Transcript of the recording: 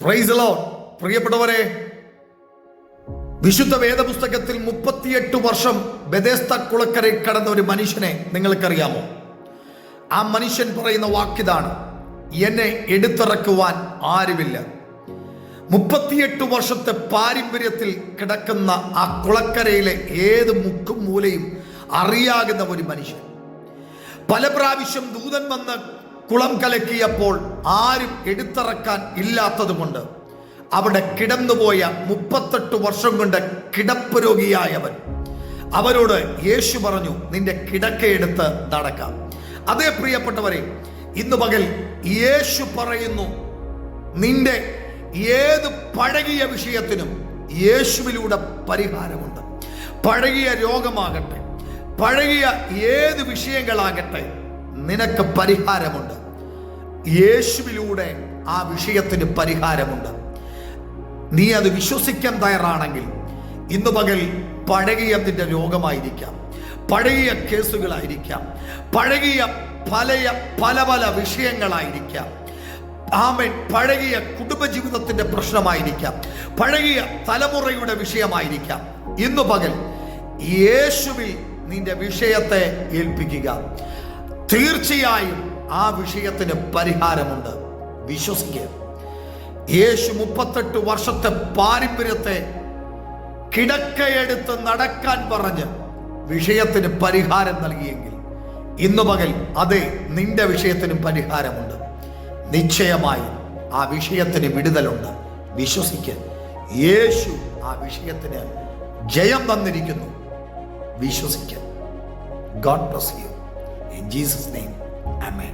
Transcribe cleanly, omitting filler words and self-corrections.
Praise the Lord. പ്രിയപ്പെട്ടവരെ, വിശുദ്ധ വേദപുസ്തകത്തിൽ 38 വർഷം ബെഥെസ്ദ കുളക്കരയിൽ കടന്ന ഒരു മനുഷ്യനെ നിങ്ങൾക്കറിയാമോ? ആ മനുഷ്യൻ പറയുന്ന വാക്കിതാണ്: എന്നെ എടുത്തിറക്കുവാൻ ആരുമില്ല. 38 വർഷത്തെ പാരമ്പര്യത്തിൽ കിടക്കുന്ന ആ കുളക്കരയിലെ ഏത് മുക്കും മൂലയും അറിയാകുന്ന ഒരു മനുഷ്യൻ. പല പ്രാവശ്യം ദൂതൻ വന്ന് കുളം കലക്കിയപ്പോൾ ആരും എടുത്തിറക്കാൻ ഇല്ലാത്തത് കൊണ്ട് അവിടെ കിടന്നുപോയ 38 വർഷം കൊണ്ട് കിടപ്പ് രോഗിയായവൻ, അവരോട് യേശു പറഞ്ഞു, നിന്റെ കിടക്കയെടുത്ത് നടക്കാം. അതേ പ്രിയപ്പെട്ടവരെ, ഇന്ന് പകൽ യേശു പറയുന്നു, നിന്റെ ഏത് പഴകിയ വിഷയത്തിനും യേശുവിലൂടെ പരിഹാരമുണ്ട്. പഴകിയ രോഗമാകട്ടെ, പഴകിയ ഏത് വിഷയങ്ങളാകട്ടെ, നിനക്ക് പരിഹാരമുണ്ട്. യേശുവിലൂടെ ആ വിഷയത്തിന് പരിഹാരമുണ്ട്. നീ അത് വിശ്വസിക്കാൻ തയ്യാറാണെങ്കിൽ ഇന്ന് പകൽ പഴകിയ നിന്റെ രോഗമായിരിക്കാം, പഴകിയ കേസുകളായിരിക്കാം, പഴകിയ പല പല വിഷയങ്ങളായിരിക്കാം, ആമേൻ, പഴകിയ കുടുംബജീവിതത്തിന്റെ പ്രശ്നമായിരിക്കാം, പഴകിയ തലമുറയുടെ വിഷയമായിരിക്കാം. ഇന്നു പകൽ യേശുവിൽ നിന്റെ വിഷയത്തെ ഏൽപ്പിക്കുക. തീർച്ചയായും ആ വിഷയത്തിന് പരിഹാരമുണ്ട്. വിശ്വസിക്കുക. യേശു 38 വർഷത്തെ പാരമ്പര്യത്തെ കിടക്കയെടുത്ത് നടക്കാൻ പറഞ്ഞ് വിഷയത്തിന് പരിഹാരം നൽകിയെങ്കിൽ ഇന്നു പകൽ അതെ, നിന്റെ വിഷയത്തിനും പരിഹാരമുണ്ട്. നിശ്ചയമായി ആ വിഷയത്തിന് വിടുതലുണ്ട്. വിശ്വസിക്കുക. യേശു ആ വിഷയത്തിന് ജയം തന്നിരിക്കുന്നു. വിശ്വസിക്കുക. God bless you. In Jesus' name, Amen.